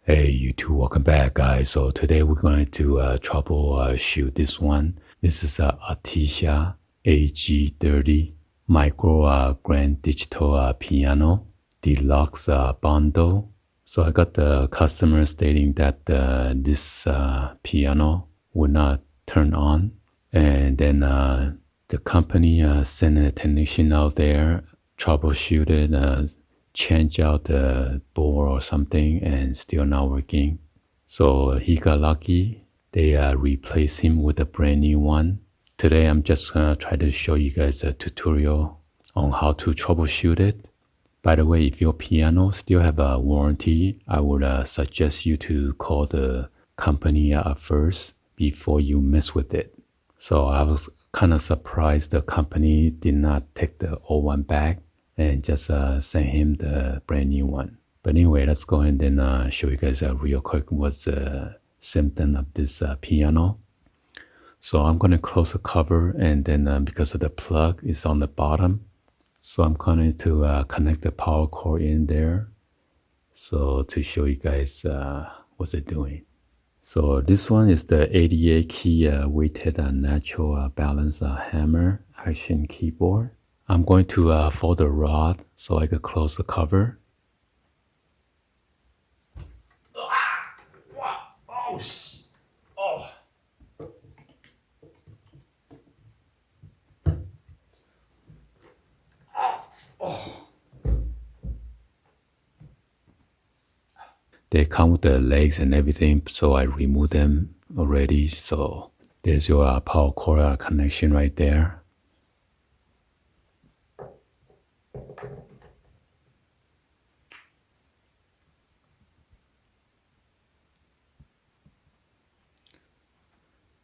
Hey, you two, welcome back, guys. So today we're going to troubleshoot this one. This is a Artesia AG30 micro grand digital piano deluxe bundle. So I got the customer stating that this piano would not turn on, and then the company sent a technician out there, troubleshoot it, change out the board or something, and still not working. So he got lucky. They replaced him with a brand new one. Today I'm just gonna try to show you guys a tutorial on how to troubleshoot it. By the way, if your piano still have a warranty, I would suggest you to call the company first before you mess with it. So I was kind of surprised the company did not take the old one back and just send him the brand new one. But anyway, let's go ahead and show you guys real quick what's the symptom of this piano. So I'm going to close the cover, and then because of the plug is on the bottom, so I'm going to connect the power cord in there. So to show you guys what's it doing. So this one is the 88 key weighted natural balance hammer action keyboard. I'm going to fold the rod so I can close the cover. They come with the legs and everything, so I removed them already. So there's your power cord connection right there.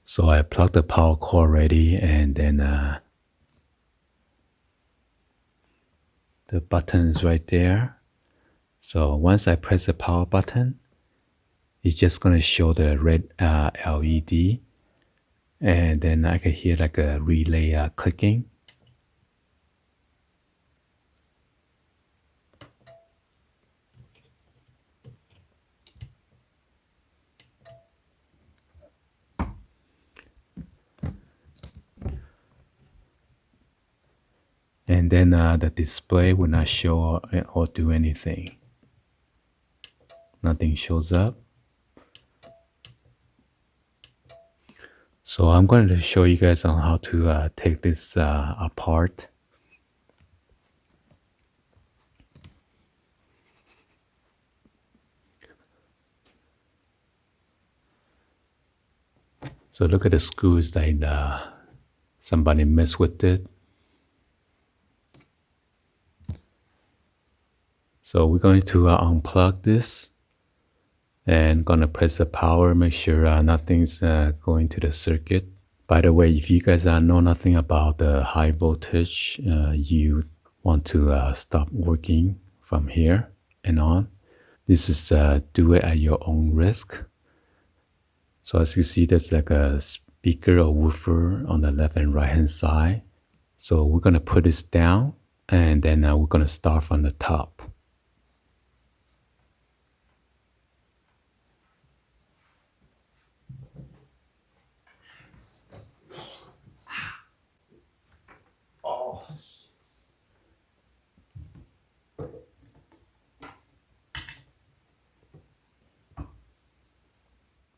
So I plugged the power cord already, and then the button is right there. So once I press the power button, it's just gonna show the red LED, and then I can hear like a relay clicking. And then the display will not show or do anything. Nothing shows up. So I'm going to show you guys on how to take this apart. So look at the screws that somebody messed with it. So we're going to unplug this and gonna press the power, make sure nothing's going to the circuit. By the way, if you guys know nothing about the high voltage, you want to stop working from here and on. This is do it at your own risk. So as you see, there's like a speaker or woofer on the left and right hand side. So we're gonna put this down, and then we're gonna start from the top.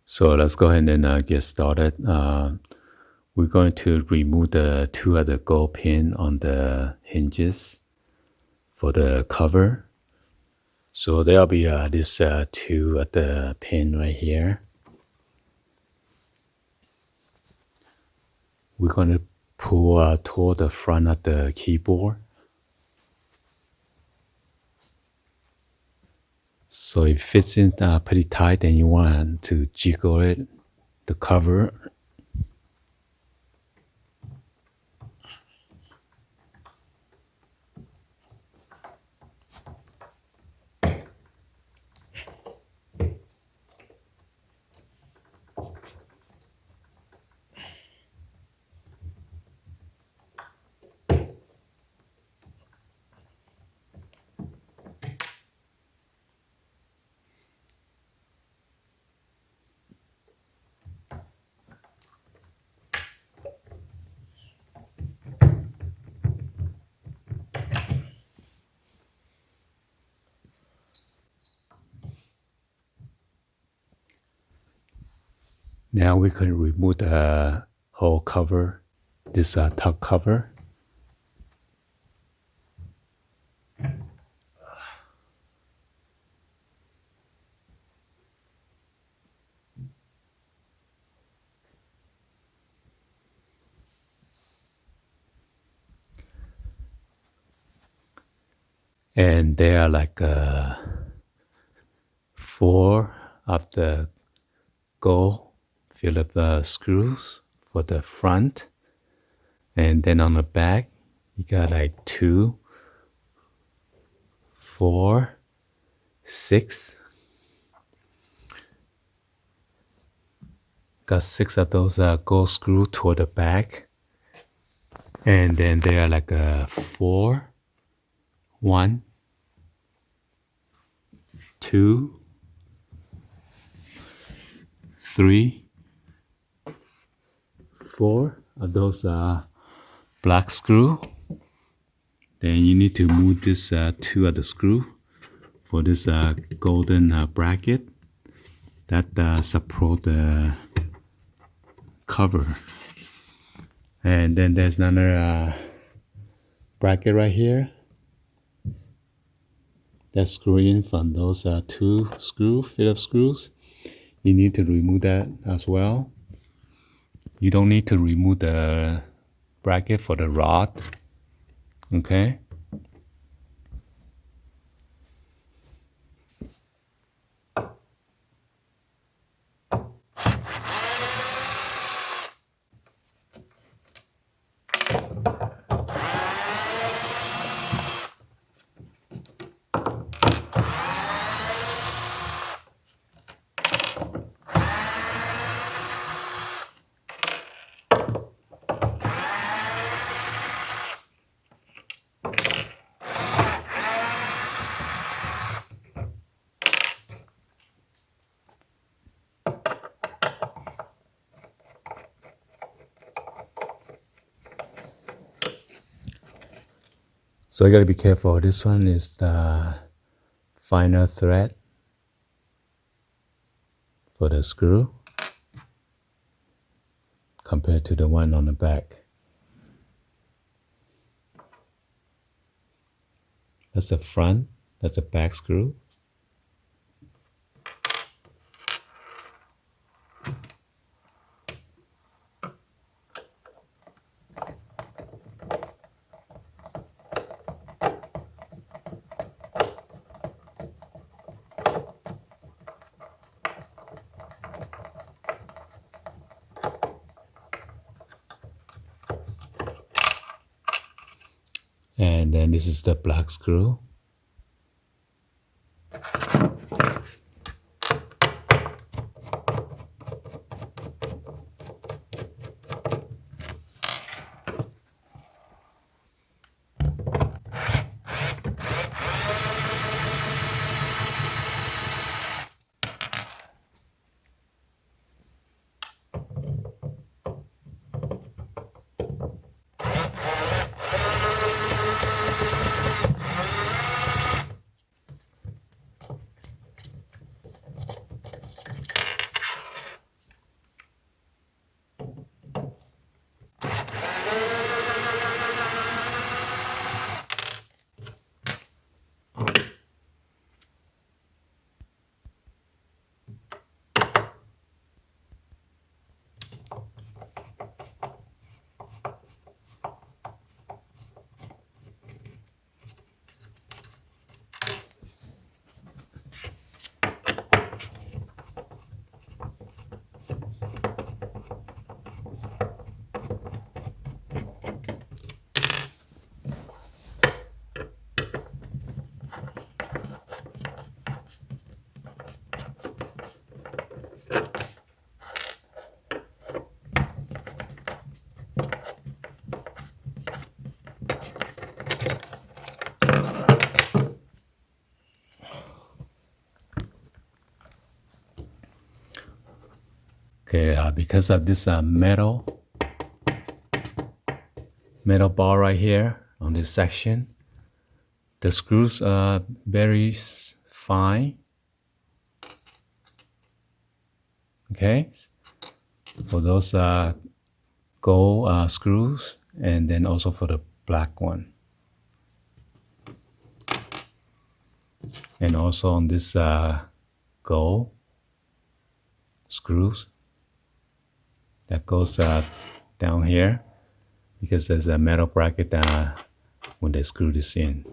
So let's go ahead and get started. We're going to remove the two of the gold pin on the hinges for the cover. So there'll be this two at the pin right here. We're going to pull toward the front of the keyboard. So it fits in pretty tight, and you want to jiggle it, the cover. Now we can remove the whole cover, this top cover. And there are like 4 of the gold Phillips screws for the front. And then on the back, you got like 2, 4, 6. Got 6 of those gold screws toward the back. And then there are like 4, 1, 2, 3, 4 of those black screw. Then you need to move this 2 of the screw for this golden bracket that support the cover. And then there's another bracket right here that's screwed in from those 2 Phillips screws. You need to remove that as well. You don't need to remove the bracket for the rod. Okay. So I gotta be careful. This one is the finer thread for the screw compared to the one on the back. That's the front, that's the back screw. And then this is the black screw. Okay, because of this metal bar right here on this section, the screws are very fine. Okay, for those gold screws, and then also for the black one. And also on this gold screws that goes down here, because there's a metal bracket when they screw this in.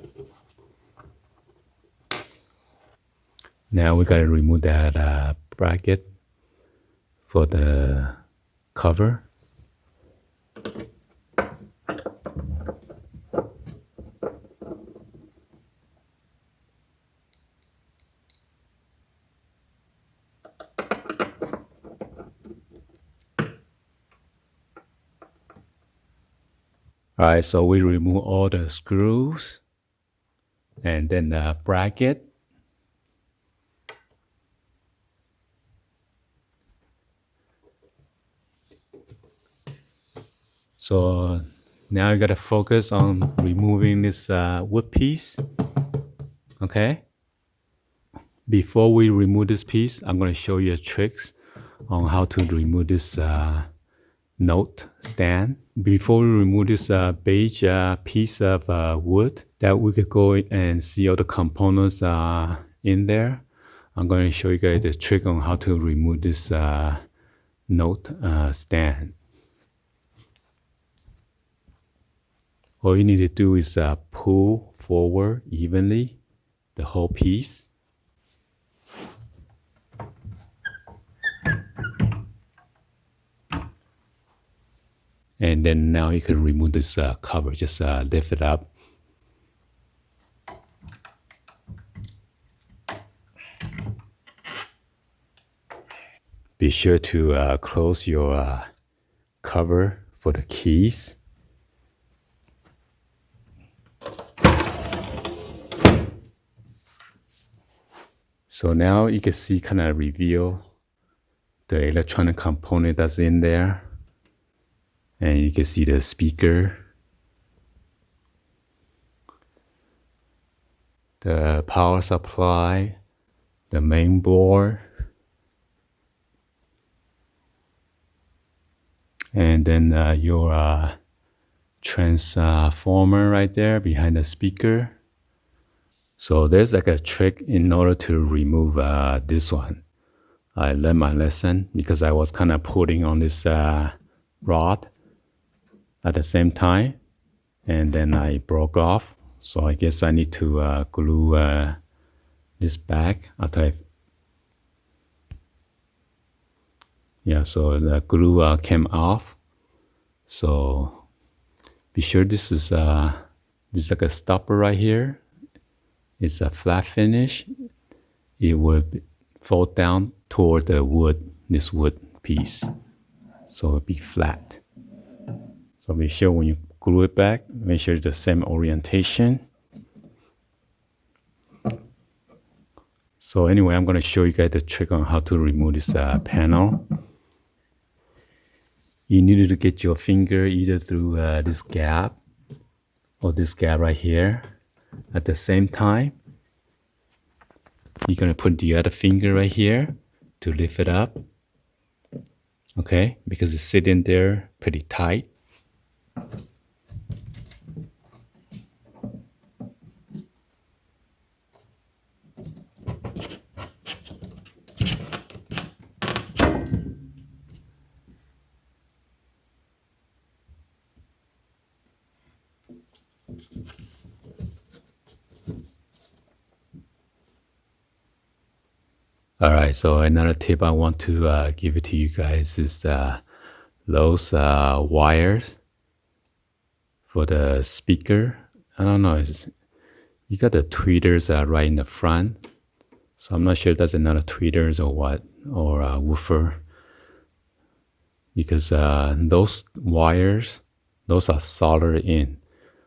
Now we gotta remove that bracket for the cover. All right, so we remove all the screws and then the bracket. So now you gotta focus on removing this wood piece, okay? Before we remove this piece, I'm gonna show you a tricks on how to remove this note stand. Before we remove this beige piece of wood, that we could go and see all the components in there. I'm going to show you guys the trick on how to remove this note stand. All you need to do is pull forward evenly the whole piece. And then now you can remove this cover. Just lift it up. Be sure to close your cover for the keys. So now you can see, kind of reveal the electronic component that's in there. And you can see the speaker, the power supply, the main board, and then your transformer right there behind the speaker. So there's like a trick in order to remove this one. I learned my lesson because I was kind of putting on this rod at the same time, and then I broke off. So I guess I need to glue this back after so the glue came off. So be sure this is like a stopper right here. It's a flat finish. It will fall down toward the wood, this wood piece. So it'll be flat. So be sure when you glue it back, make sure it's the same orientation. So anyway, I'm going to show you guys the trick on how to remove this panel. You need to get your finger either through this gap or this gap right here. At the same time, you're going to put the other finger right here to lift it up. Okay, because it's sitting there pretty tight. All right, so another tip I want to give it to you guys is those wires for the speaker. I don't know, you got the tweeters right in the front. So I'm not sure if that's another tweeters or what, or a woofer. Because those wires, those are soldered in.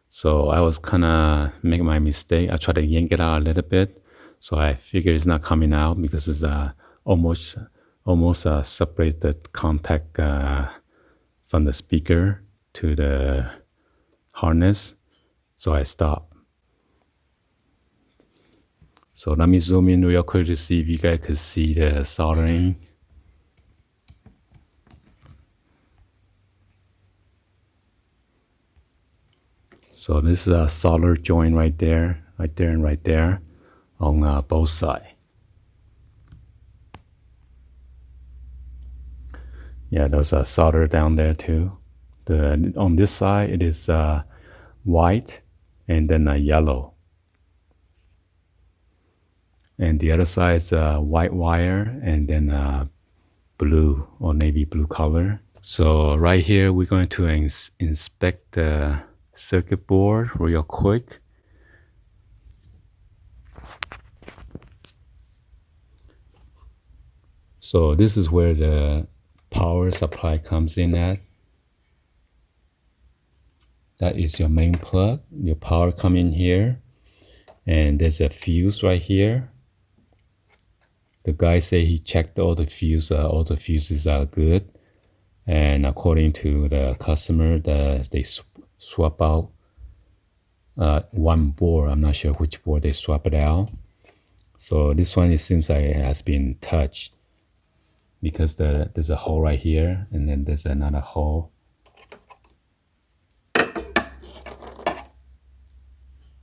So I was kind of making my mistake. I tried to yank it out a little bit. So I figured it's not coming out because it's almost separate the contact from the speaker to the harness. So I stopped. So let me zoom in real quick to see if you guys could see the soldering. So this is a solder joint right there, and right there on both sides. Yeah, those are solder down there too. On this side it is white and then yellow, and the other side is white wire and then blue or navy blue color. So right here we're going to inspect the circuit board real quick. So this is where the power supply comes in at. That is your main plug. Your power come in here, and there's a fuse right here. The guy say he checked all the fuses are good, and according to the customer, they swap out one board. I'm not sure which board they swap it out. So this one, it seems like it has been touched, because there's a hole right here, and then there's another hole.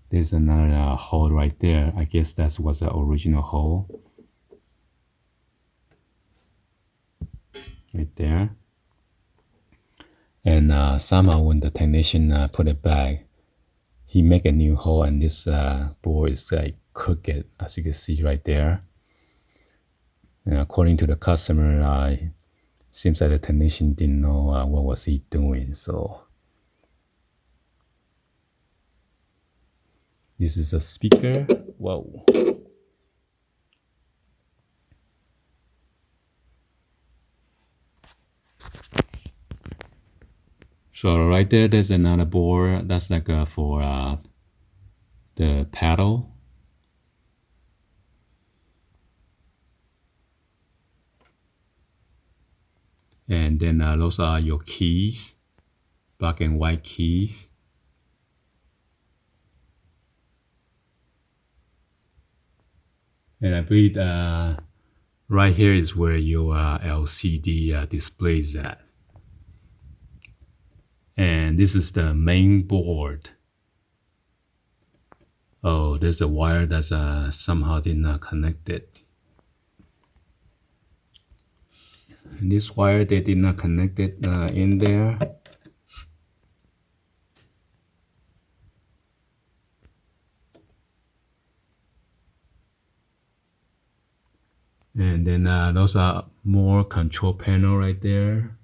There's another hole right there. I guess that was the original hole. Right there. And somehow when the technician put it back, he make a new hole, and this board is like crooked, as you can see right there. And according to the customer, seems like the technician didn't know what was he doing. So this is a speaker. Whoa. So right there, there's another board that's like for the pedal. And then those are your keys, black and white keys. And I believe right here is where your LCD display is at. And this is the main board. Oh, there's a wire that's somehow did not connect it. And this wire, they did not connect it in there. And then those are more control panel right there.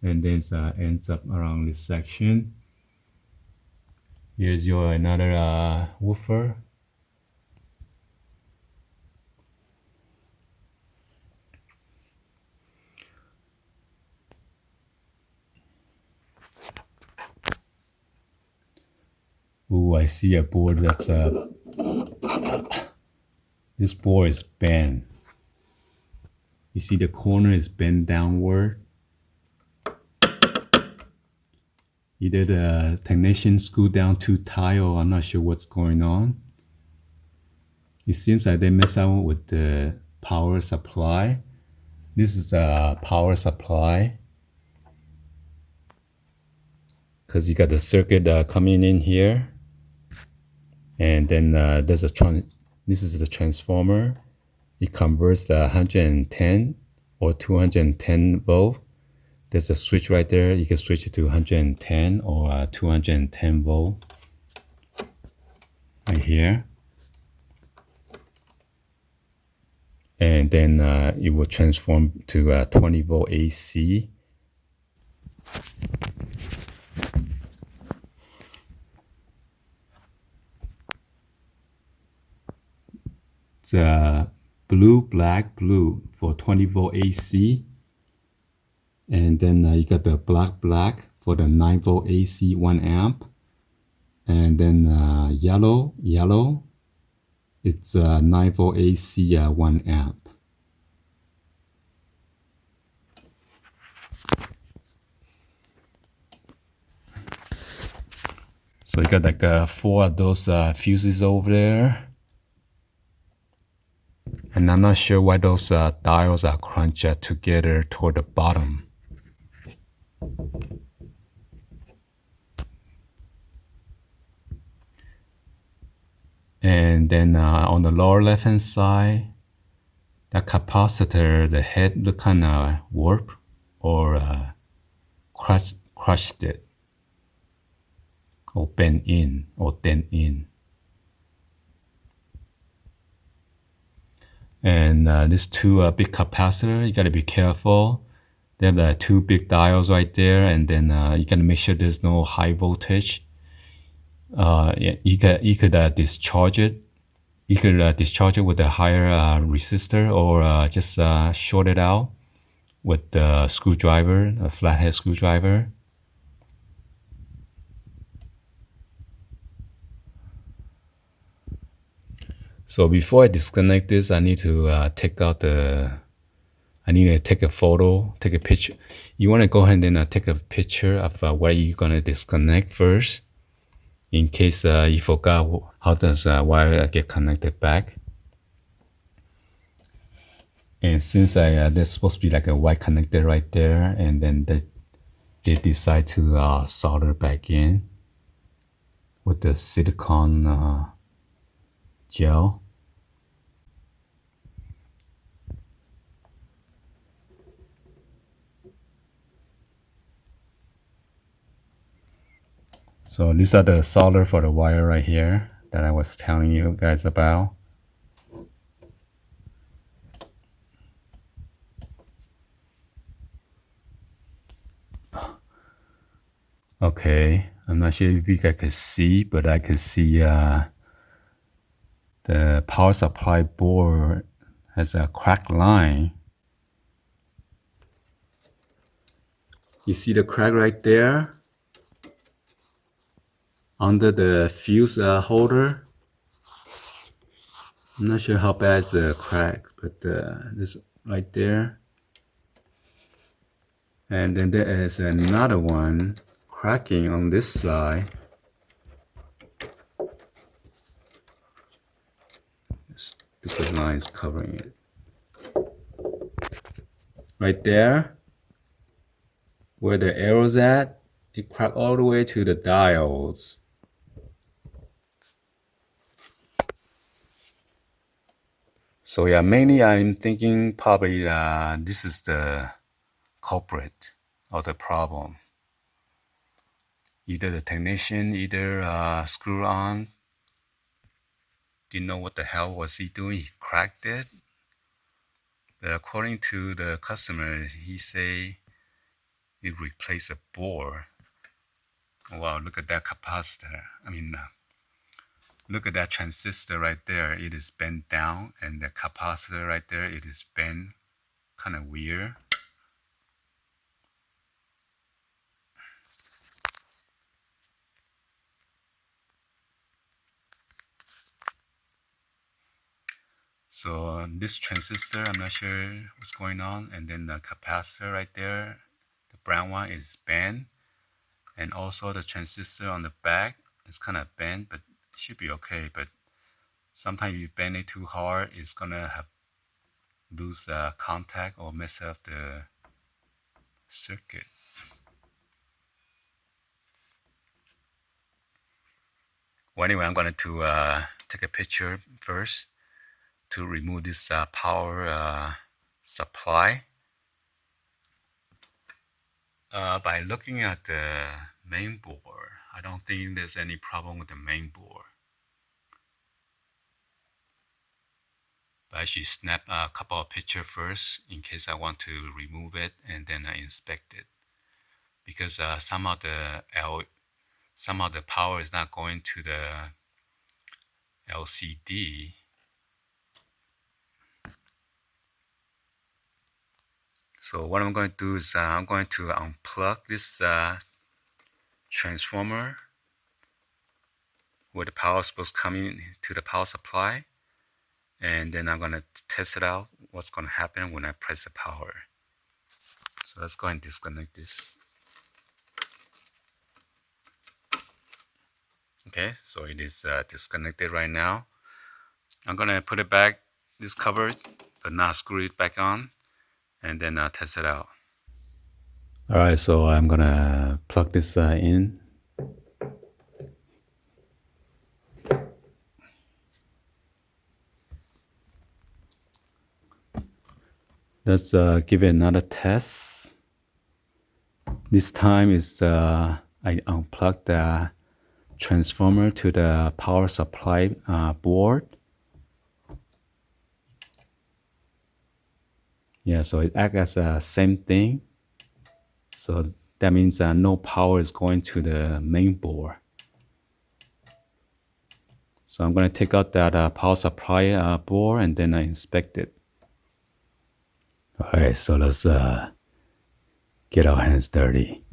And then it ends up around this section. Here's your another woofer. Ooh, I see a board that's this board is bent. You see the corner is bent downward. Either the technician screwed down too tight, or I'm not sure what's going on. It seems like they mess out with the power supply. This is a power supply, because you got the circuit coming in here, and then there's this is the transformer. It converts the 110 or 210 volt. There's a switch right there. You can switch it to 110 or 210 volt right here. And then it will transform to 20 volt AC. It's blue, black, blue for 20 volt AC. And then you got the black, black for the 9 volt AC 1 amp. And then yellow, yellow. It's 9 volt AC 1 amp. So you got like 4 of those fuses over there. And I'm not sure why those diodes are crunched together toward the bottom. And then on the lower left hand side, that capacitor, the head look kind of warped or crushed it or bent in or dent in. And these two big capacitor, you gotta be careful. They have two big diodes right there, and then you gotta make sure there's no high voltage. You could discharge it. You could discharge it with a higher resistor, or just short it out with the screwdriver, a flathead screwdriver. So before I disconnect this, I need to take out I need to take a photo, take a picture. You want to go ahead and take a picture of where you're going to disconnect first, in case you forgot how does wire get connected back. And since there's supposed to be like a white connector right there, and then they decide to solder back in with the silicone gel. So these are the solder for the wire right here that I was telling you guys about. Okay, I'm not sure if you guys can see, but I can see the power supply board has a cracked line. You see the crack right there under the fuse holder. I'm not sure how bad is the crack, but this right there. And then there is another one cracking on this side. Stupid line is covering it. Right there, where the arrow's at, it cracked all the way to the diodes. So yeah, mainly I'm thinking probably this is the culprit or the problem. Either the technician screwed on, didn't know what the hell was he doing, he cracked it. But according to the customer, he say he replaced a board. Wow, look at that capacitor. Look at that transistor right there. It is bent down, and the capacitor right there, it is bent kind of weird. So this transistor, I'm not sure what's going on. And then the capacitor right there, the brown one is bent. And also the transistor on the back is kind of bent, but it should be okay. But sometimes if you bend it too hard, it's gonna lose contact or mess up the circuit. Well, anyway, I'm going to take a picture first to remove this power supply. By looking at the main board, I don't think there's any problem with the main board. But I should snap a couple of pictures first in case I want to remove it and then inspect it. Because some of the power is not going to the LCD. So what I'm going to do is I'm going to unplug this transformer where the power is supposed to come in to the power supply, and then I'm going to test it out what's going to happen when I press the power. So let's go ahead and disconnect this. Okay, so it is disconnected right now. I'm going to put it back, this cover, but not screw it back on, and then test it out. Alright, so I'm going to plug this in. Let's give it another test. This time is I unplugged the transformer to the power supply board. Yeah, so it acts as the same thing. So that means no power is going to the main board. So I'm going to take out that power supply board and then I inspect it. All right, so let's get our hands dirty.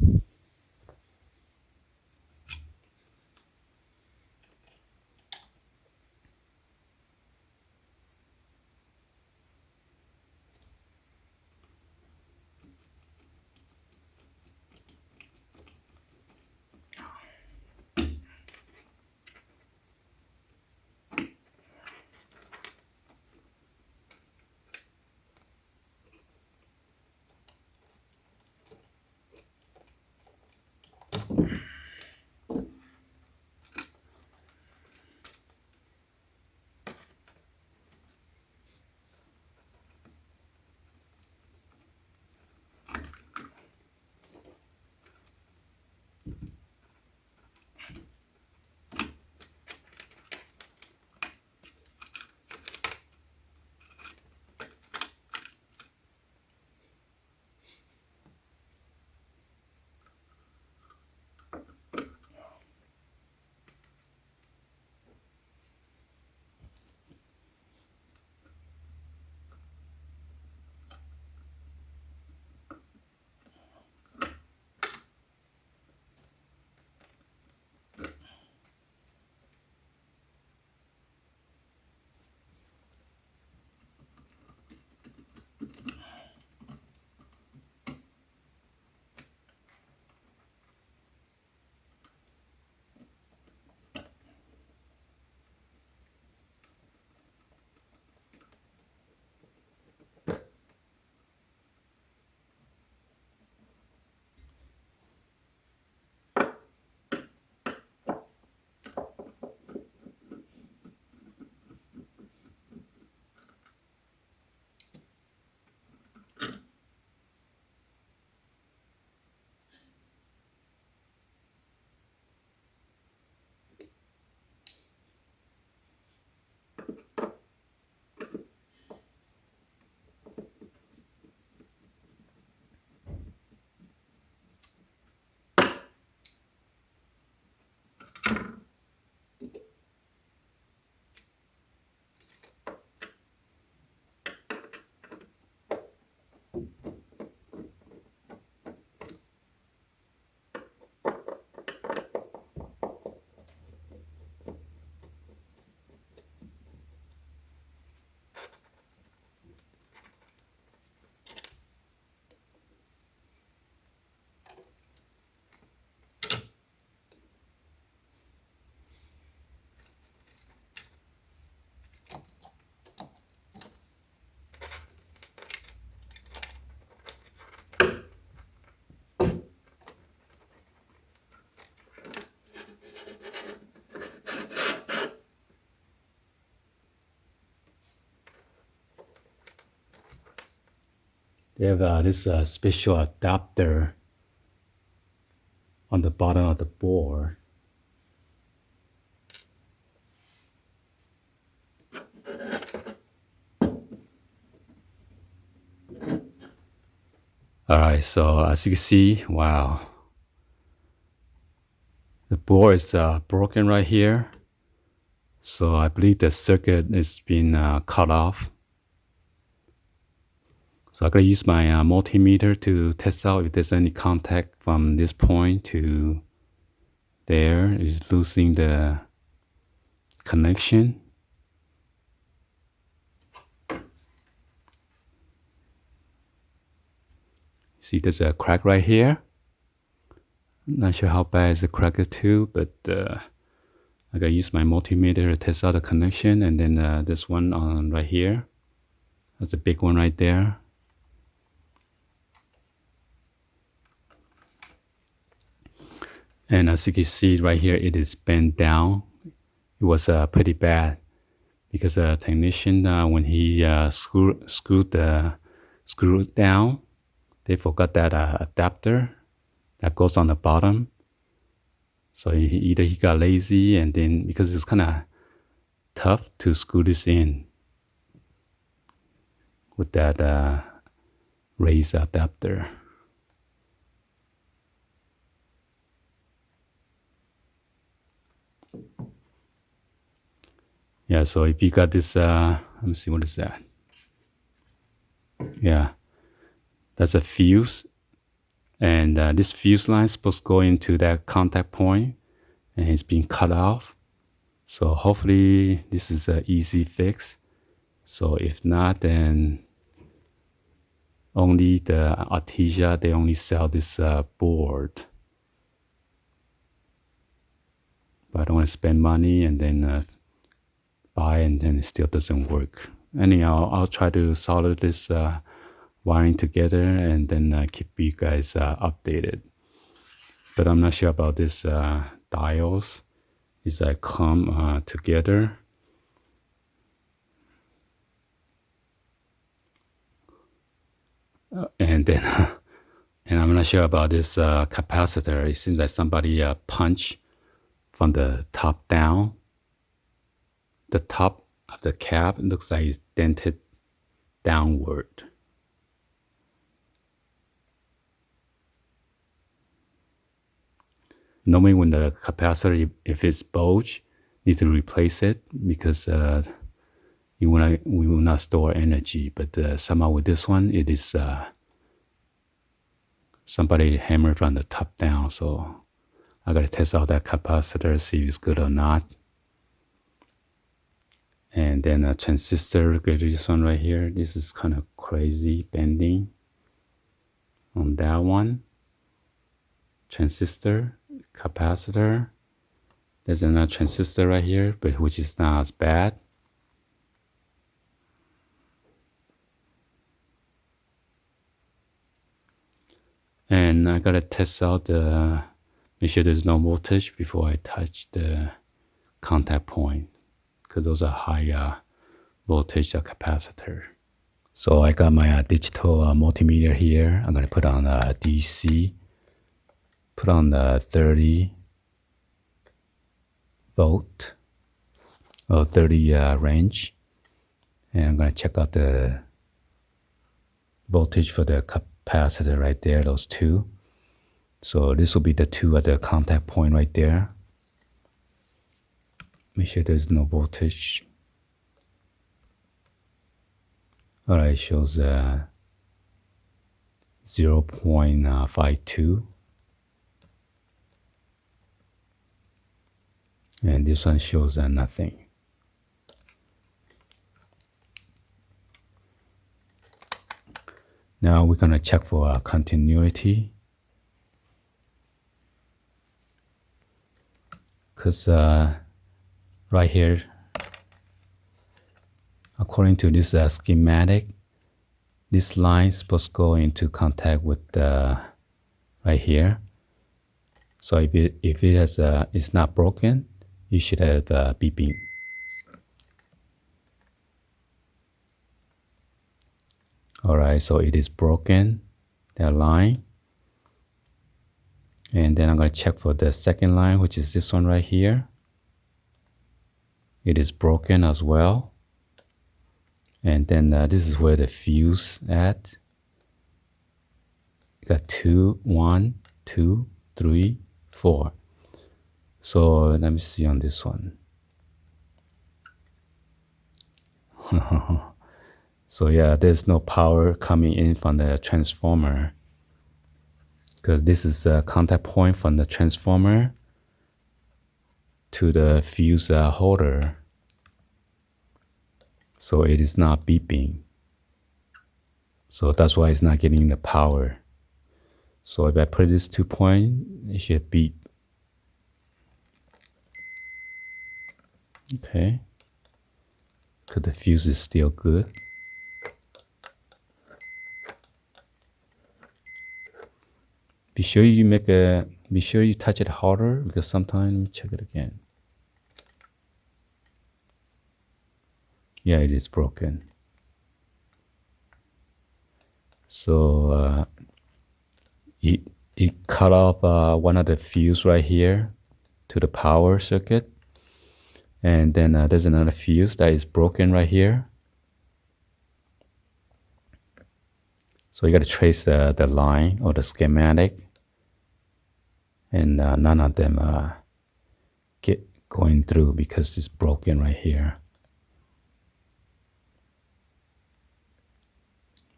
They have this special adapter on the bottom of the board. All right, so as you can see, wow, the board is broken right here. So I believe the circuit is being cut off. So I'm going to use my multimeter to test out if there's any contact from this point to there. It's losing the connection. See, there's a crack right here. Not sure how bad is the crack too, but I gotta use my multimeter to test out the connection, and then this one on right here. That's a big one right there. And as you can see right here, it is bent down. It was pretty bad because the technician, when he screwed the screw it down. They forgot that adapter that goes on the bottom. So either he got lazy, and then because it's kind of tough to screw this in with that raised adapter. Yeah, so if you got this, let me see, what is that? Yeah, that's a fuse. And this fuse line is supposed to go into that contact point, and it's being cut off. So hopefully this is an easy fix. So if not, then only the Artesia, they only sell this board. But I don't want to spend money and then buy, and then it still doesn't work. Anyhow, I'll try to solder this wiring together, and then keep you guys updated. But I'm not sure about this diodes. Is that come together. And then and I'm not sure about this capacitor. It seems like somebody punched from the top down. The top of the cap looks like it's dented downward. Normally when the capacitor, if it's bulged, need to replace it because we will not store energy. But somehow with this one, it is somebody hammered from the top down. So I gotta test out that capacitor, see if it's good or not. And then a transistor, look at this one right here. This is kind of crazy bending on that one. Transistor, capacitor. There's another transistor right here, but which is not as bad. And I gotta test out make sure there's no voltage before I touch the contact point, because those are high voltage capacitor. So I got my digital multimeter here. I'm gonna put on DC, put on the 30 volt or 30 range, and I'm gonna check out the voltage for the capacitor right there, those two. So this will be the two at the contact point right there. Make sure there's no voltage. All right, it shows 0.52. And this one shows nothing. Now we're gonna check for continuity. Because right here, according to this schematic, this line is supposed to go into contact with right here. So if it has it's not broken, you should have beeping. All right, so it is broken, that line. And then I'm going to check for the second line, which is this one right here. It is broken as well. And then this is where the fuse at. Got 2, 1, 2, 3, 4. So let me see on this one. So yeah, there's no power coming in from the transformer, because this is a contact point from the transformer to the fuse holder. So it is not beeping. So that's why it's not getting the power. So if I put this 2 point, it should beep. Okay. Because the fuse is still good. Be sure you touch it harder, because sometimes, let me check it again. Yeah, it is broken. So it cut off one of the fuse right here to the power circuit, and then there's another fuse that is broken right here. So you got to trace the line or the schematic, and none of them get going through because it's broken right here.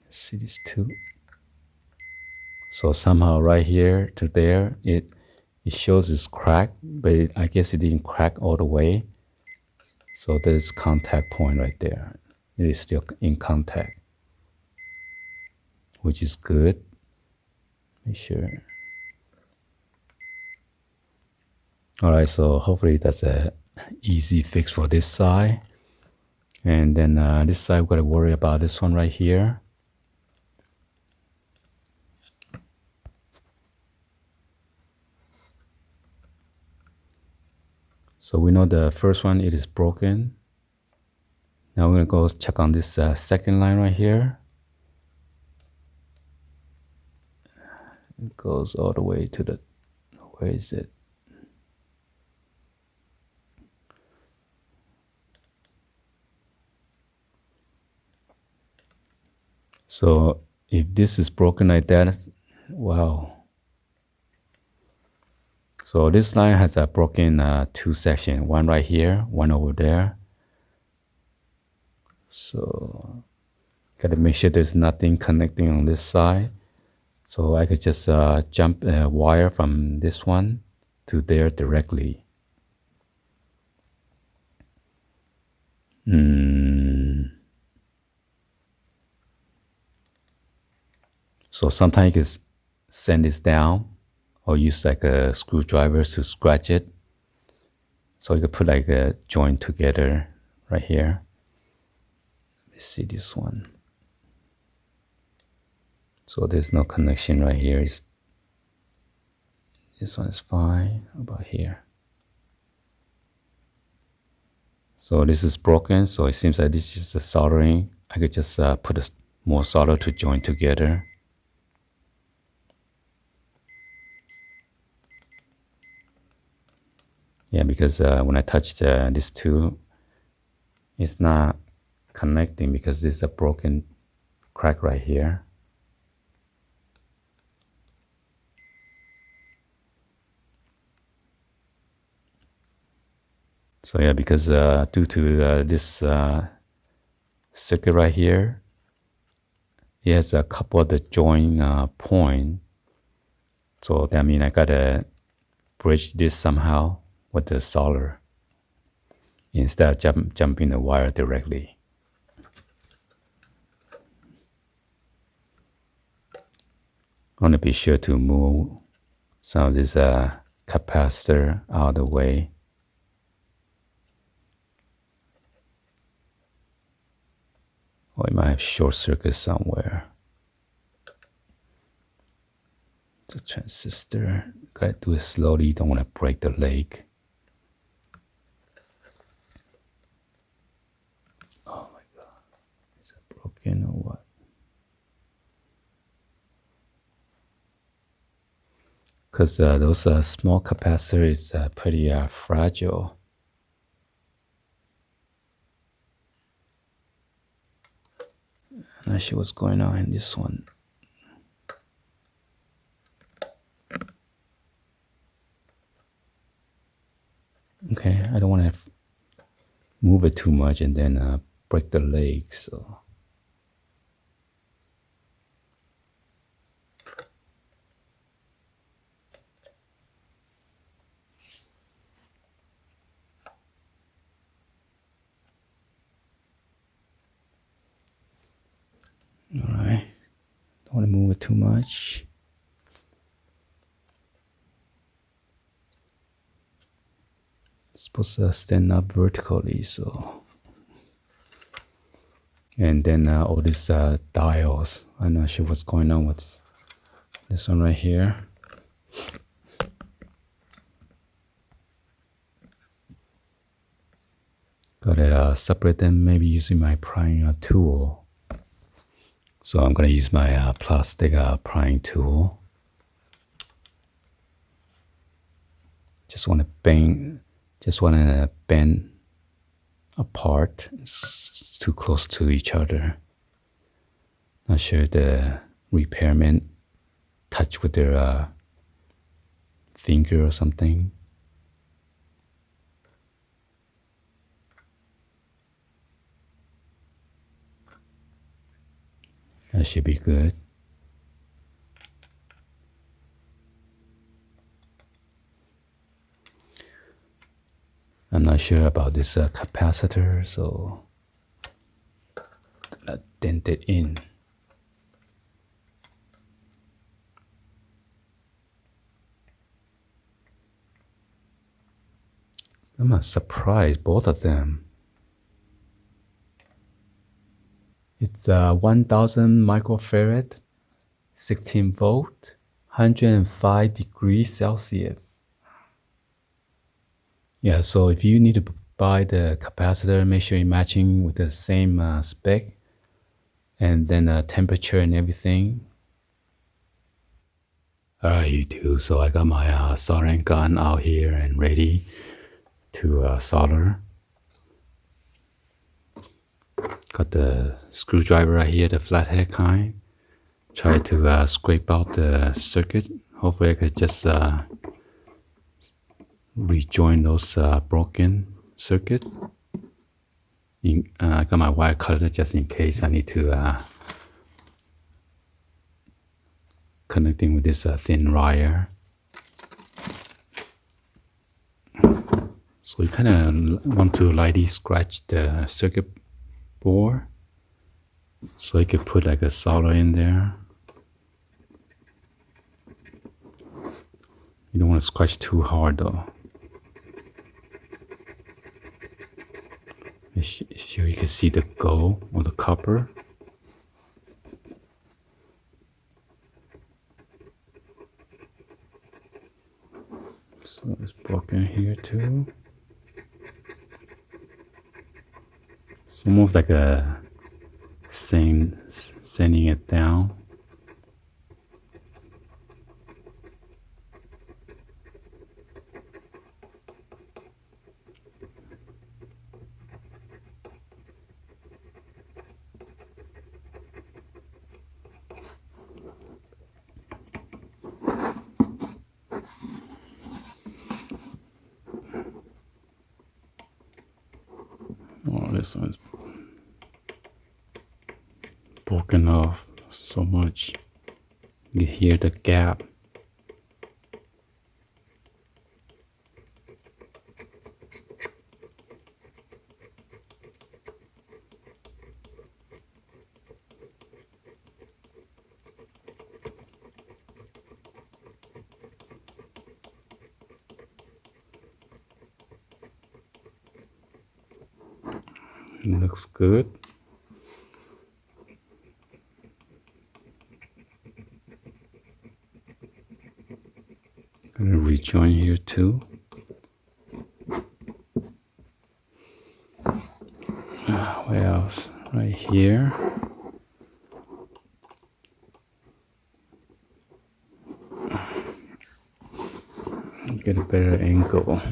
Let's see these two. So somehow right here to there, it shows it's cracked, but I guess it didn't crack all the way. So there's contact point right there. It is still in contact, which is good. Make sure. All right, so hopefully that's a easy fix for this side. And then this side, we've got to worry about this one right here. So we know the first one, it is broken. Now we're going to go check on this second line right here. It goes all the way to the, where is it? So if this is broken like that, wow. So this line has a broken two sections, one right here, one over there. So gotta make sure there's nothing connecting on this side. So I could just jump a wire from this one to there directly. So sometimes you can send this down or use like a screwdriver to scratch it. So you can put like a joint together right here. Let me see this one. So there's no connection right here. This one is fine. How about here? So this is broken. So it seems like this is a soldering. I could just put more solder to join together. Yeah, because when I touched these two, it's not connecting because this is a broken crack right here. So yeah, because due to this circuit right here, it has a couple of the join point. So that means I gotta bridge this somehow with the solder instead of jumping the wire directly. I want to be sure to move some of this capacitor out of the way. Or it might have short circuit somewhere. It's a transistor. Gotta do it slowly. Don't want to break the leg. Oh my God. Is it broken or what? Because those small capacitors is pretty fragile. I'm not sure what's going on in this one. Okay, I don't want to move it too much and then break the leg, so. All right, don't want to move it too much. It's supposed to stand up vertically, so. And then all these diodes. I'm not sure what's going on with this one right here. Gotta separate them, maybe using my prying tool. So I'm going to use my plastic prying tool. Just want to bend apart. It's too close to each other. Not sure the repairman touch with their finger or something. That should be good. I'm not sure about this capacitor, so I'm gonna dent it in. I'm surprised, both of them. It's 1000 microfarad, 16 volt, 105 degrees Celsius. Yeah, so if you need to buy the capacitor, make sure you're matching with the same spec, and then temperature and everything. Alright, YouTube, so I got my soldering gun out here and ready to solder. Got the screwdriver right here, the flathead kind. Try to scrape out the circuit. Hopefully I could just rejoin those broken circuit. I got my wire cutter just in case I need to connecting with this thin wire. So you kind of want to lightly scratch the circuit board so you could put like a solder in there. You don't want to scratch too hard though. Make sure you can see the gold or the copper. So it's broken here too. It's almost like a sanding it down. Oh, this one's broken off so much. You hear the gap. It looks good. Gonna rejoin here too. What else? Right here. Get a better angle.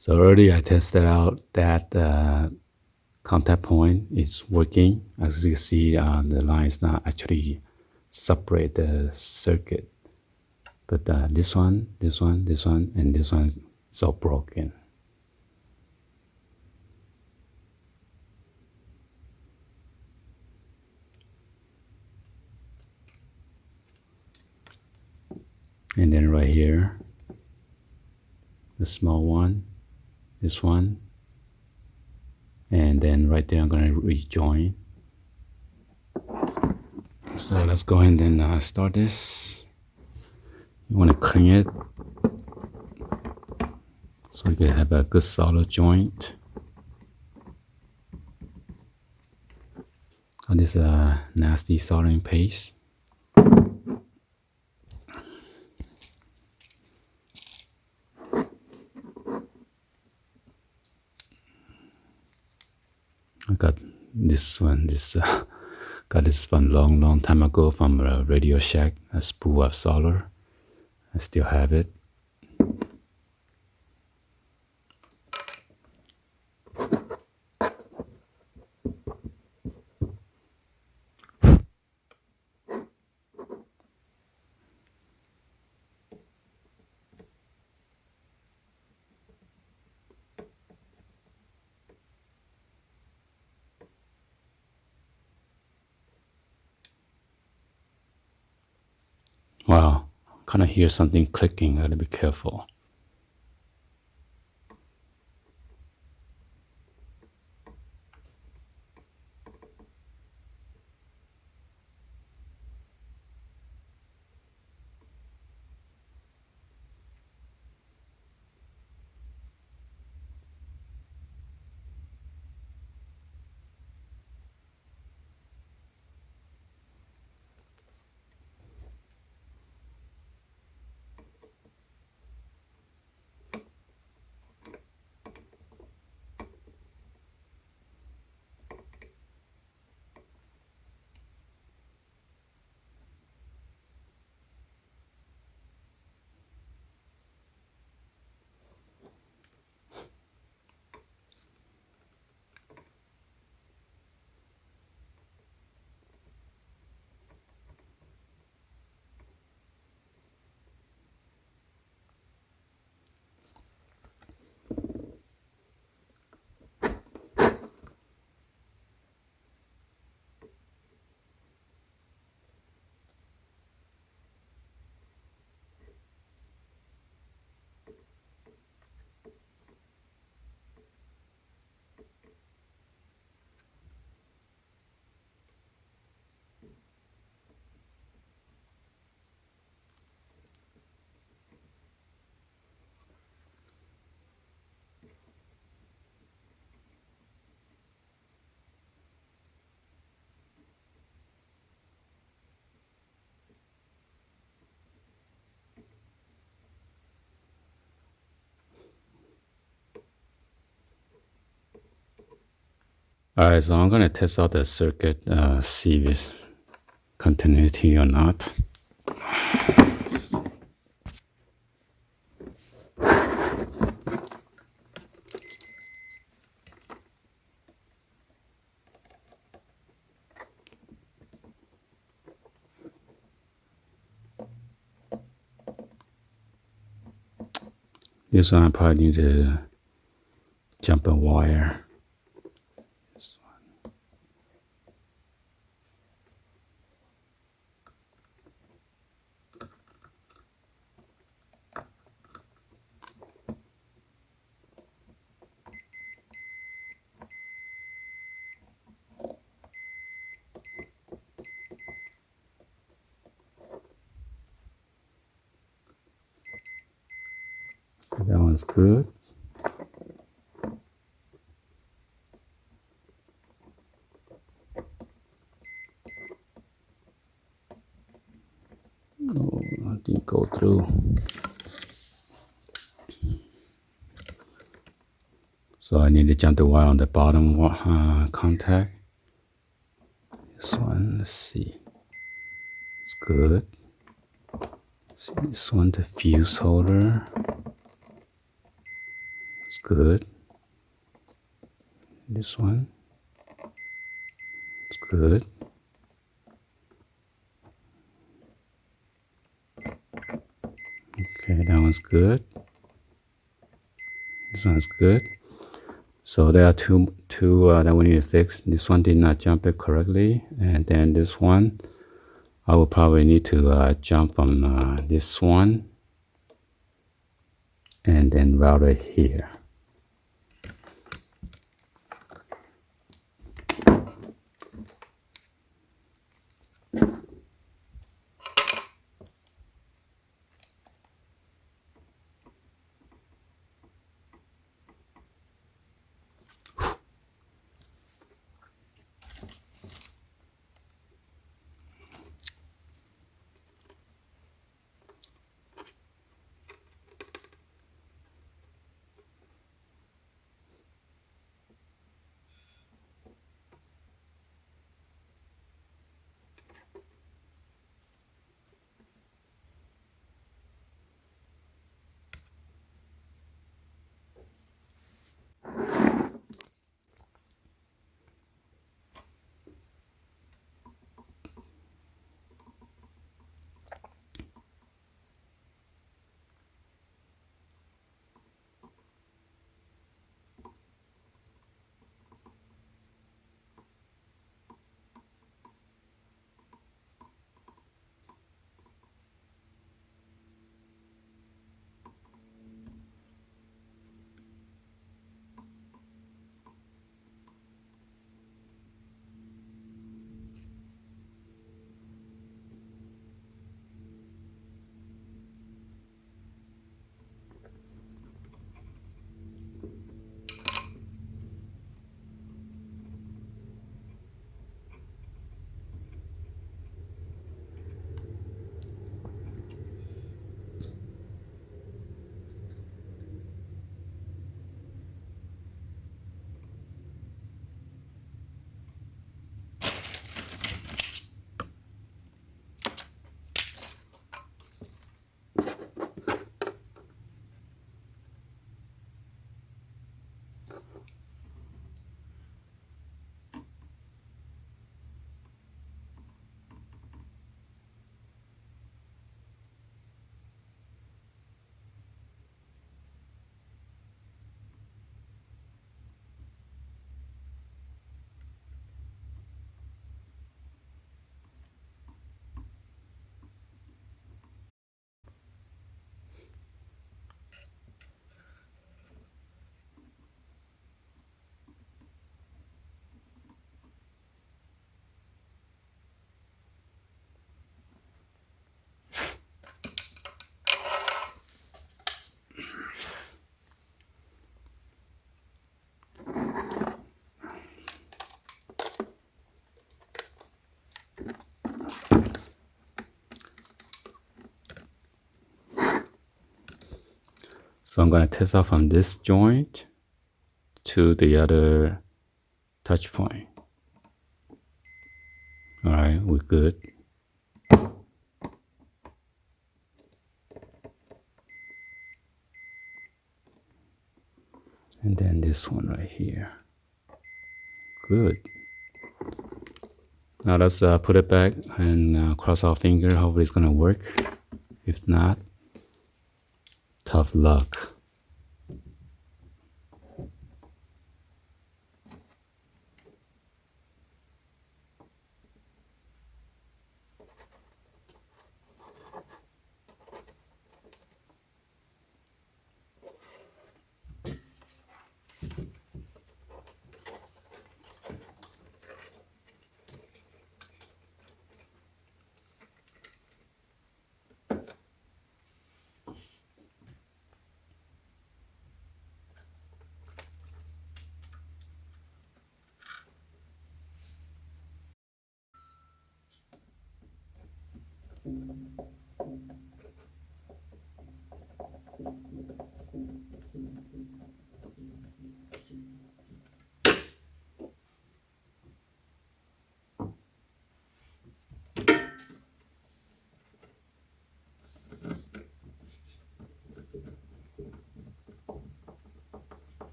So earlier I tested out that contact point is working. As you can see, the line is not actually separate the circuit. But this one, and this one is all broken. And then right here, the small one, this one, and then right there I'm gonna rejoin. So let's go ahead and start this. You want to clean it so you can have a good solid joint. And this nasty soldering paste. I got this one. Got this from long time ago from Radio Shack, a spool of solder. I still have it. Wow, kind of hear something clicking. I gotta be careful. All right, so I'm gonna test out the circuit, see if it's continuity or not. This one I probably need to jump a wire. This one. That one's good. Oh, I didn't go through. So I need to jump the wire on the bottom contact. This one, let's see. It's good. See this one, the fuse holder. It's good. This one, it's good. Okay, that one's good. This one's good. So there are two that we need to fix. This one did not jump it correctly, and then this one, I will probably need to jump on this one, and then route it here. So I'm going to test out from this joint to the other touch point. All right, we're good. And then this one right here. Good. Now let's put it back and cross our finger. Hopefully it's going to work. If not, tough luck.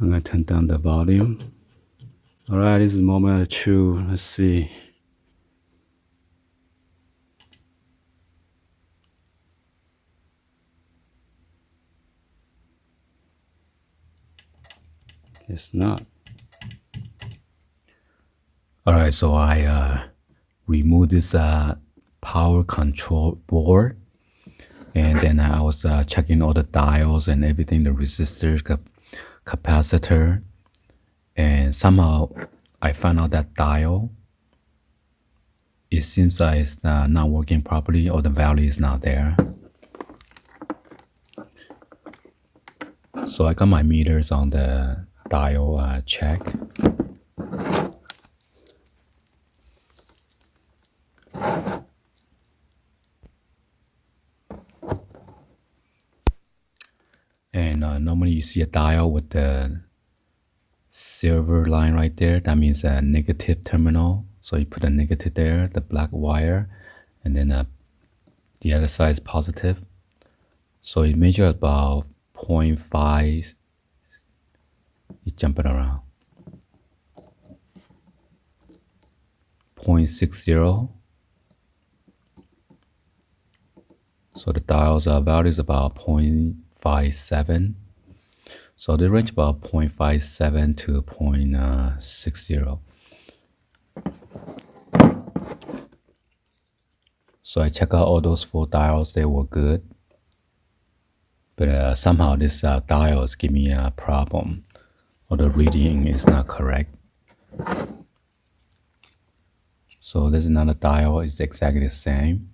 I'm gonna turn down the volume. All right, this is moment of truth. Let's see. It's not. All right, so I removed this power control board, and then I was checking all the diodes and everything, the resistors, capacitor, and somehow I found out that diode, it seems like it's not working properly, or the value is not there. So I got my meters on the diode check. And normally you see a diode with the silver line right there. That means a negative terminal. So you put a negative there, the black wire, and then the other side is positive. So it measures about 0.5. It's jumping around. 0.60. So the diode's value is about 0.57. So they range about 0.57 to 0.60. So I check out all those 4 diodes, they were good. But somehow this diodes give me a problem, or the reading is not correct. So there's another diode, it's exactly the same,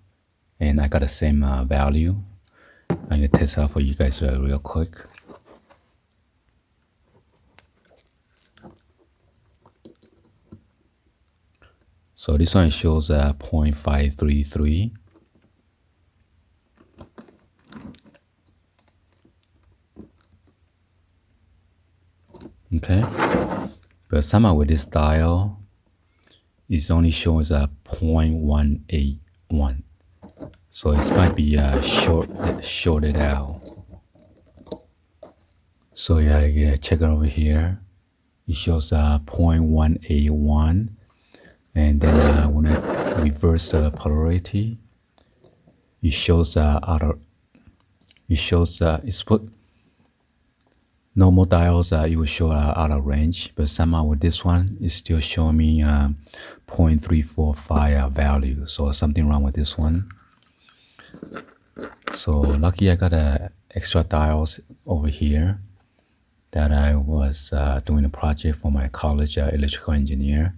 and I got the same value. I'm gonna test out for you guys real quick. So this one shows 0.533. Okay, but somehow with this dial, it only shows 0.181. So it might be shorted out. So yeah, check it over here. It shows 0.181, and then when I reverse the polarity, it shows it's put normal diodes it will show out of range, but somehow with this one it's still showing me 0.345 value. So something wrong with this one. So lucky I got extra diodes over here that I was doing a project for my college electrical engineer.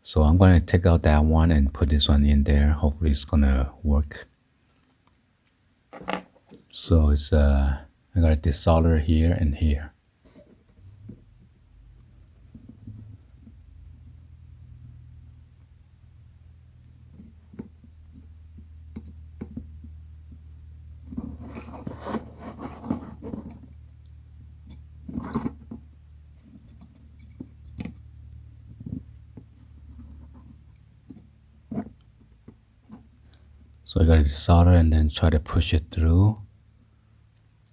So I'm going to take out that one and put this one in there. Hopefully it's going to work. So it's I got a desolder here and here. So I got to desolder and then try to push it through.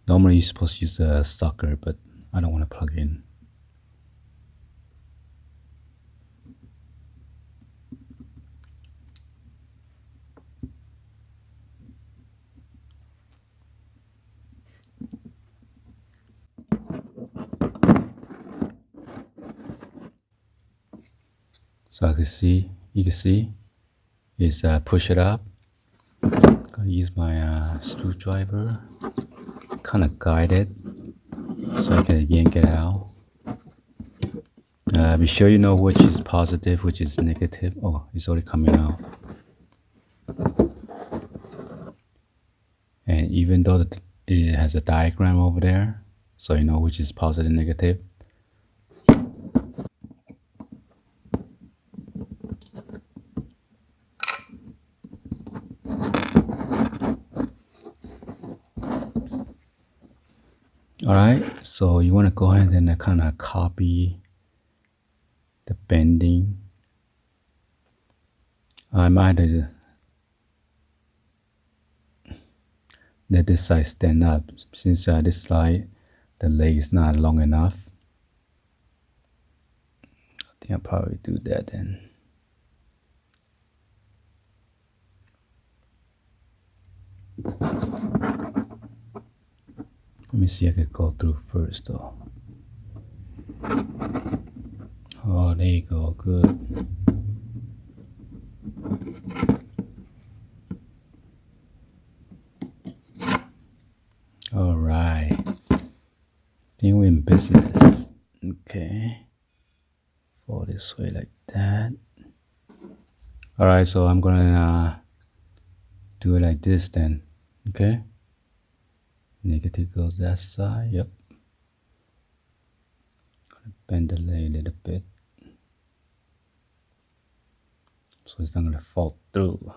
Normally you're supposed to use a sucker, but I don't want to plug in. So you can see, is push it up. Gonna use my screwdriver, kind of guide it so I can yank it out. Be sure you know which is positive, which is negative. Oh, it's already coming out. And even though it has a diagram over there, so you know which is positive and negative. Alright, so you want to go ahead and kind of copy the bending. I might let this side stand up, since this side the leg is not long enough. think I'll probably do that then. Let me see if I can go through first though. Oh, there you go, good. All right, think we're in business. Okay, fall this way like that. All right, so I'm gonna do it like this then. Okay, negative goes that side. Yep. Gonna bend the lay a little bit so it's not gonna fall through.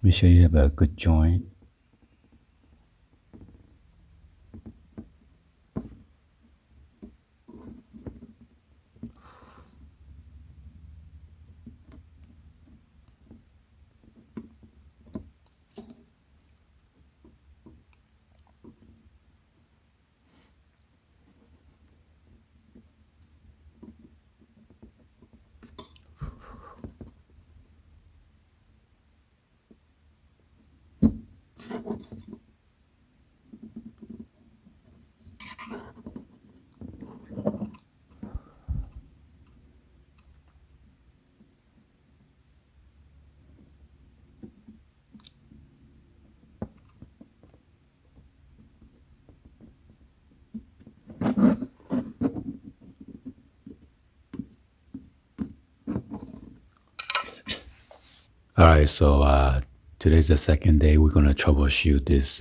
Make sure you have a good joint. All right, so today's the second day. We're gonna troubleshoot this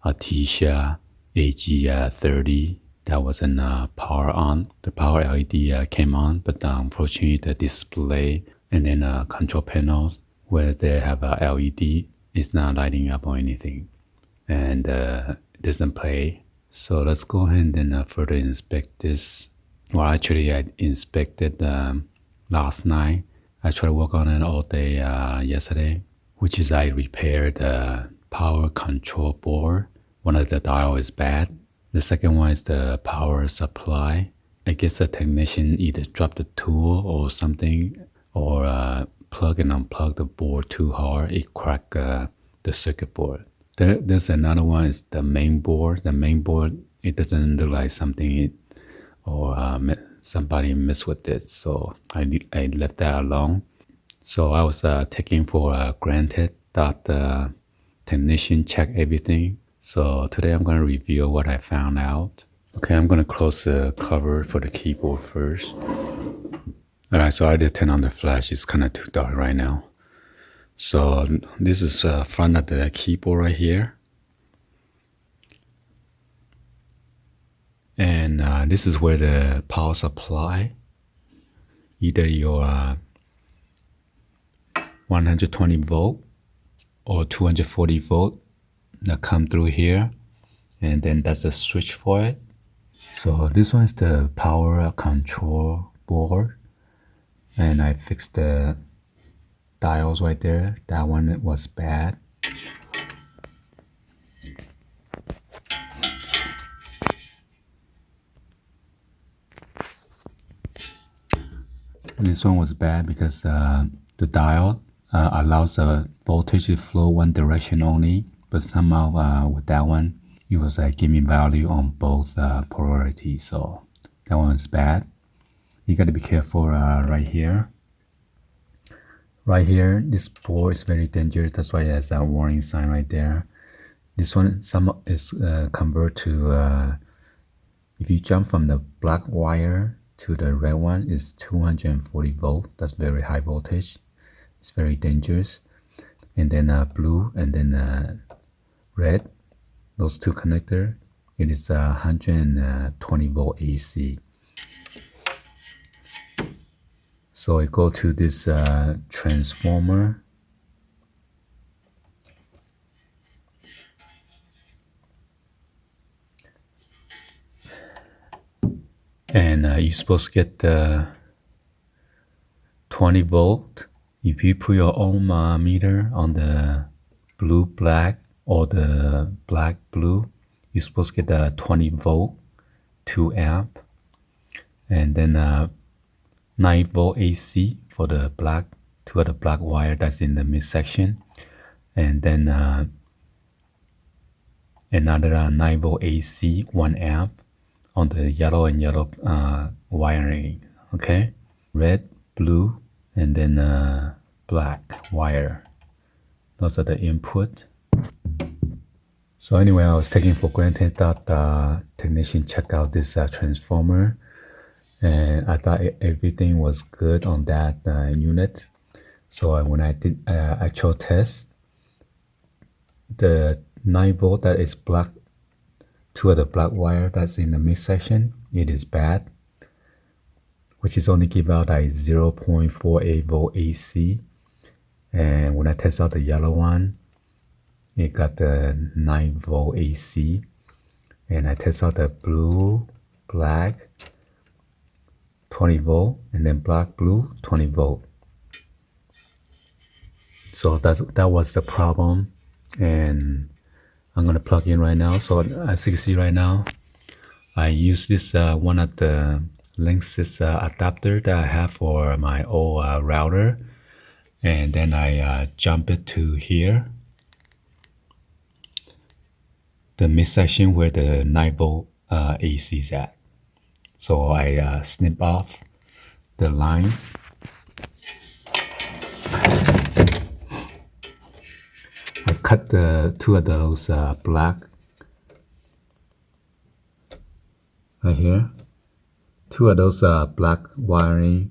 Artesia AG30 that wasn't power on. The power LED came on, but unfortunately the display and then control panels where they have a LED is not lighting up or anything, and it doesn't play. So let's go ahead and further inspect this. Well, actually I inspected last night. I tried to work on it all day yesterday, which is I repaired the power control board. One of the dial is bad. The second one is the power supply. I guess the technician either dropped the tool or something, or plug and unplug the board too hard. It cracked the circuit board. There's another one is the main board. The main board, it doesn't look like something somebody messed with it, so I left that alone. So I was taking for granted that the technician checked everything. So today I'm going to review what I found out. Okay, I'm going to close the cover for the keyboard first. Alright, so I did turn on the flash. It's kind of too dark right now. So this is front of the keyboard right here. And this is where the power supply, either your 120 volt or 240 volt that come through here, and then that's the switch for it. So this one is the power control board, and I fixed the diodes right there. That one was bad. And this one was bad because the diode allows the voltage to flow one direction only, but somehow with that one, it was giving value on both polarities. So that one is bad. You got to be careful right here. Right here, this board is very dangerous. That's why it has a warning sign right there. This one is converted to, if you jump from the black wire to the red one, is 240 volt. That's very high voltage. It's very dangerous. And then blue and then red, those two connectors, it is 120 volt AC. So I go to this transformer. And you're supposed to get the 20 volt. If you put your own meter on the blue black or the black blue, you're supposed to get the 20 volt, 2 amp, and then 9 volt AC for the black, 2 of the black wire that's in the midsection, and then another 9 volt AC, 1 amp on the yellow and yellow wiring. Okay, red, blue, and then black wire. Those are the input. So anyway, I was taking for granted that the technician checked out this transformer, and I thought everything was good on that unit. So when I did actual test, the 9 volt that is black, 2 of the black wire that's in the midsection, it is bad, which is only give out like 0.48 volt AC. And when I test out the yellow one, it got the 9 volt AC. And I test out the blue, black, 20 volt, and then black, blue, 20 volt. So that was the problem. And I'm going to plug in right now. So as you can see right now, I use this one of the Linksys adapter that I have for my old router. And then I jump it to here, the midsection where the 9 volt AC is at. So I snip off the lines. I cut the 2 of those black right here. 2 of those black wiring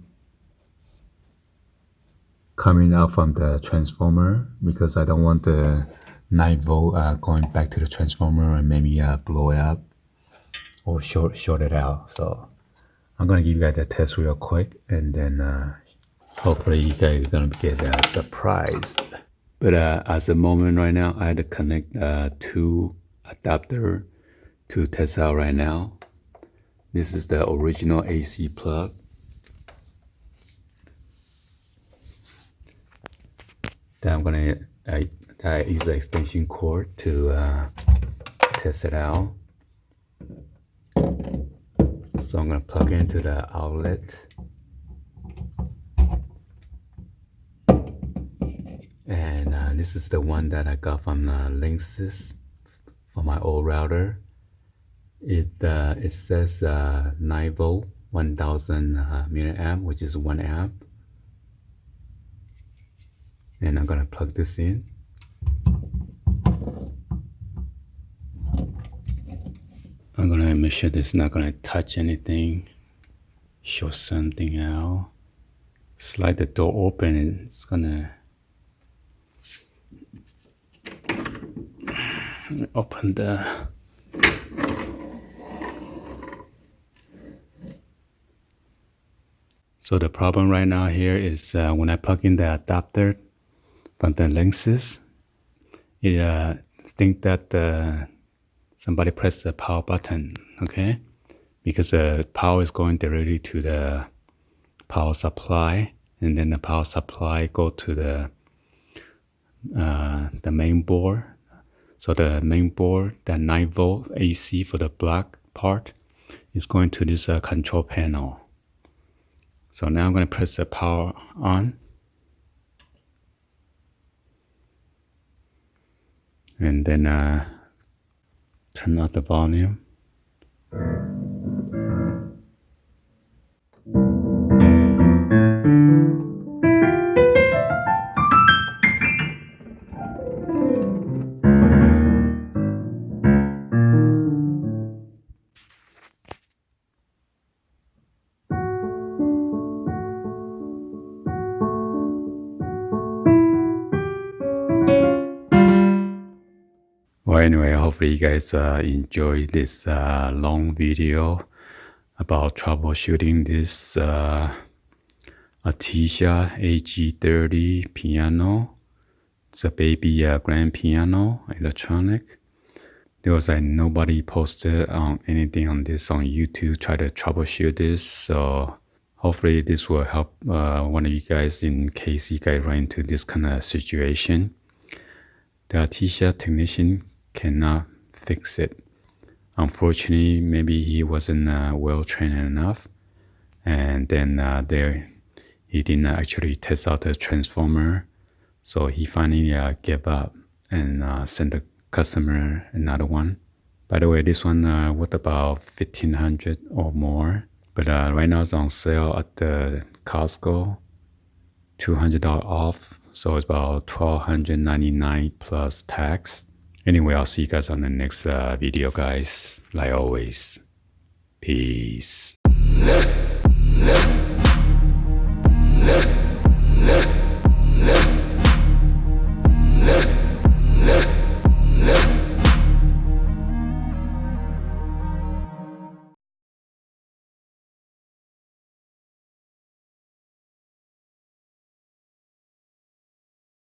coming out from the transformer, because I don't want the 9 volt going back to the transformer and maybe blow it up or short it out. So I'm gonna give you guys a test real quick, and then hopefully you guys are gonna get a surprise. But at the moment right now, I had to connect 2 adapter to test out right now. This is the original AC plug. Then I'm gonna I use the extension cord to test it out. So I'm gonna plug into the outlet. And this is the one that I got from Linksys for my old router. It says 9 volt, 1000 milliamp, which is 1 amp. And I'm gonna plug this in. I'm gonna make sure this is not gonna touch anything, show something out. Slide the door open and it's gonna open the So the problem right now here is when I plug in the adapter from the Linksys, it think that somebody pressed the power button, okay? Because the power is going directly to the power supply, and then the power supply go to the main board. So the main board, that 9 volt AC for the black part, is going to this control panel. So now I'm going to press the power on. And then turn up the volume. Well, anyway, hopefully you guys enjoyed this long video about troubleshooting this Artesia AG30 piano. It's a baby grand piano, electronic. there was like nobody posted on anything on this on YouTube, try to troubleshoot this. So hopefully this will help one of you guys in case you guys run into this kind of situation. The Artesia technician cannot fix it. Unfortunately, maybe he wasn't well trained enough, and then he didn't actually test out the transformer, so he finally gave up and sent the customer another one. By the way, this one worth about $1,500 or more, but right now it's on sale at the Costco, $200 off, so it's about $1,299 plus tax. Anyway, I'll see you guys on the next video, guys. Like always, peace.